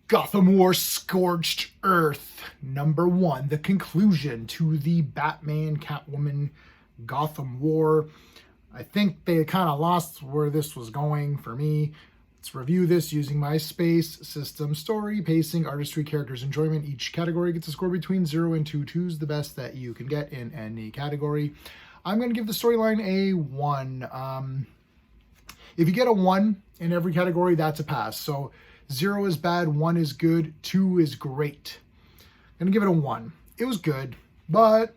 Gotham War Scorched Earth, number 1, the conclusion to the Batman Catwoman Gotham War. I think they kind of lost where this was going for me. Let's review this using my space system. Story, pacing, artistry, characters, enjoyment. Each category gets a score between 0 and 2. 2 is the best that you can get in any category. I'm going to give the storyline a 1. If you get a 1 in every category, that's a pass. So 0 is bad, 1 is good, 2 is great. I'm going to give it a 1. It was good, but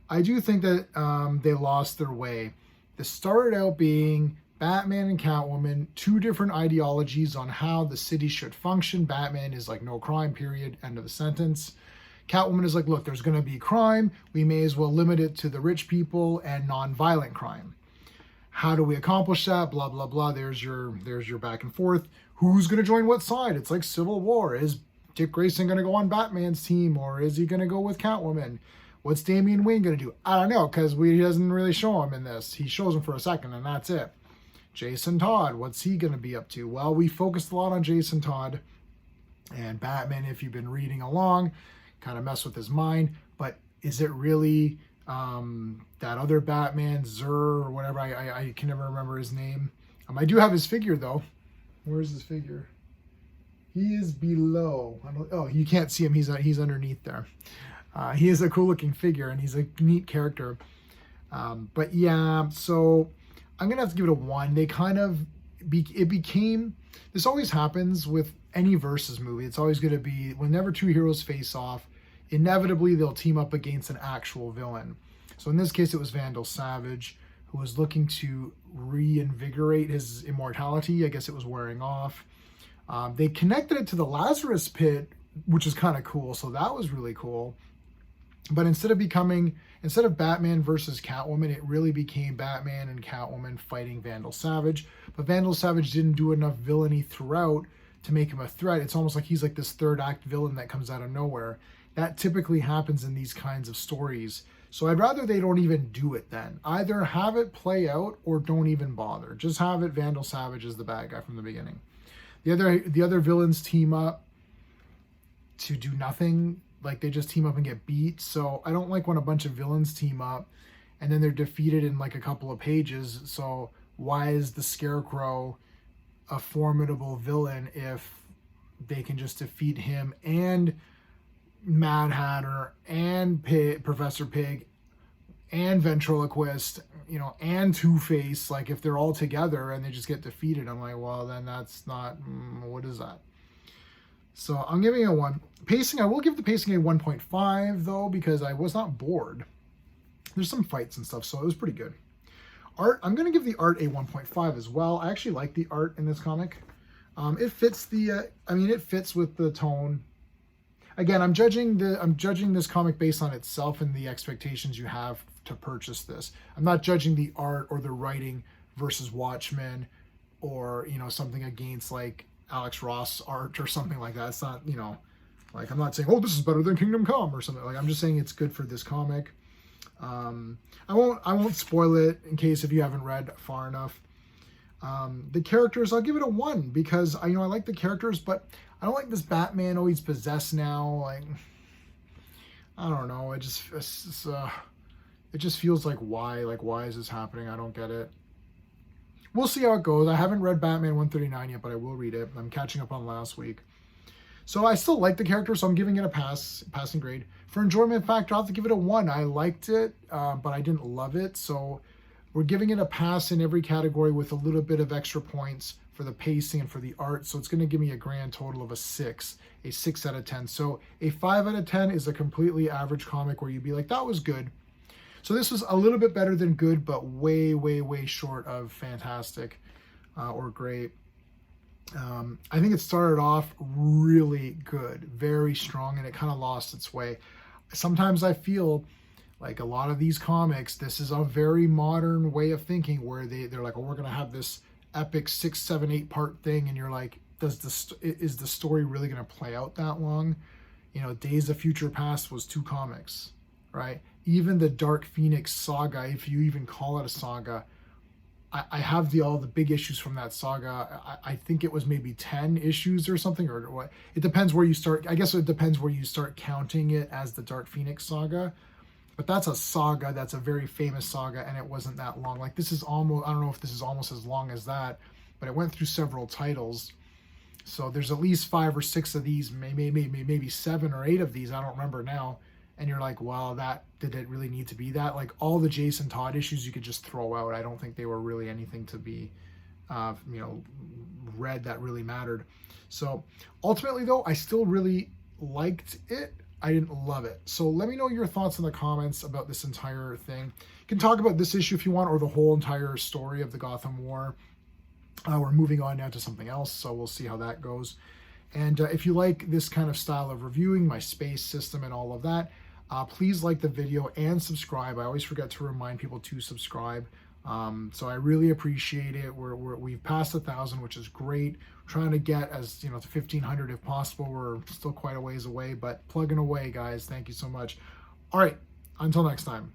I do think that they lost their way. This started out being Batman and Catwoman, 2 different ideologies on how the city should function. Batman is like, no crime, period, end of the sentence. Catwoman is like, look, there's going to be crime. We may as well limit it to the rich people and non-violent crime. How do we accomplish that? Blah, blah, blah. There's your back and forth. Who's going to join what side? It's like Civil War. Is Dick Grayson going to go on Batman's team, or is he going to go with Catwoman? What's Damian Wayne going to do? I don't know, because he doesn't really show him in this. He shows him for a second, and that's it. Jason Todd, what's he going to be up to? Well, we focused a lot on Jason Todd and Batman, if you've been reading along, kind of mess with his mind. But is it really that other Batman, Zur, or whatever? I can never remember his name. I do have his figure, though. Where's his figure? He is below. Oh, you can't see him. He's underneath there. He is a cool looking figure, and he's a neat character. But yeah, so I'm gonna have to give it a 1. They kind of it became. This always happens with any versus movie. It's always going to be whenever 2 heroes face off, inevitably they'll team up against an actual villain. So in this case, it was Vandal Savage, who was looking to reinvigorate his immortality. I guess it was wearing off. They connected it to the Lazarus Pit, which is kind of cool. So that was really cool. But instead of Batman versus Catwoman, it really became Batman and Catwoman fighting Vandal Savage. But Vandal Savage didn't do enough villainy throughout to make him a threat. It's almost like he's like this third act villain that comes out of nowhere. That typically happens in these kinds of stories. So I'd rather they don't even do it then. Either have it play out or don't even bother. Just have it Vandal Savage as the bad guy from the beginning. The other villains team up to do nothing. Like, they just team up and get beat. So I don't like when a bunch of villains team up and then they're defeated in like a couple of pages. So why is the Scarecrow a formidable villain if they can just defeat him and Mad Hatter and Professor Pig and Ventriloquist, and Two-Face? Like, if they're all together and they just get defeated, I'm like, well, then that's not, what is that? So I'm giving it a 1. Pacing, I will give the pacing a 1.5 though, because I was not bored. There's some fights and stuff, so it was pretty good. Art, I'm going to give the art a 1.5 as well. I actually like the art in this comic. It fits it fits with the tone. Again, I'm judging this comic based on itself and the expectations you have to purchase this. I'm not judging the art or the writing versus Watchmen or, something against like Alex Ross art or something like that. It's not, like, I'm not saying, oh, this is better than Kingdom Come or something. Like, I'm just saying it's good for this comic. I won't spoil it in case if you haven't read far enough. The characters, I'll give it a 1 because I like the characters, but I don't like this Batman. Oh, he's possessed now. Like, I don't know. It just feels like why is this happening? I don't get it. We'll see how it goes. I haven't read Batman 139 yet, but I will read it. I'm catching up on last week. So I still like the character, so I'm giving it a passing grade. For enjoyment factor, I'll have to give it a 1. I liked it, but I didn't love it. So we're giving it a pass in every category with a little bit of extra points for the pacing and for the art. So it's going to give me a grand total of a 6 out of 10. So a 5 out of 10 is a completely average comic where you'd be like, that was good. So this was a little bit better than good, but way, way, way short of fantastic or great. I think it started off really good, very strong, and it kind of lost its way. Sometimes I feel like a lot of these comics, this is a very modern way of thinking where they're like, oh, we're going to have this epic 6, 7, 8 part thing. And you're like, is the story really going to play out that long? Days of Future Past was 2 comics, right? Even the Dark Phoenix saga, if you even call it a saga, I have all the big issues from that saga. I think it was maybe 10 issues or something, or what. It depends where you start. I guess it depends where you start counting it as the Dark Phoenix saga. But that's a saga. That's a very famous saga, and it wasn't that long. Like, this is almost, I don't know if this is almost as long as that, but it went through several titles. So there's at least 5 or 6 of these, maybe 7 or 8 of these. I don't remember now. And you're like, wow, did it really need to be that? Like, all the Jason Todd issues you could just throw out. I don't think they were really anything to be, read that really mattered. So ultimately, though, I still really liked it. I didn't love it. So let me know your thoughts in the comments about this entire thing. You can talk about this issue if you want, or the whole entire story of the Gotham War. We're moving on now to something else, so we'll see how that goes. And if you like this kind of style of reviewing, my space system and all of that, please like the video and subscribe. I always forget to remind people to subscribe. So I really appreciate it. We've passed 1,000, which is great. We're trying to get to 1,500 if possible. We're still quite a ways away, but plugging away, guys. Thank you so much. All right, until next time.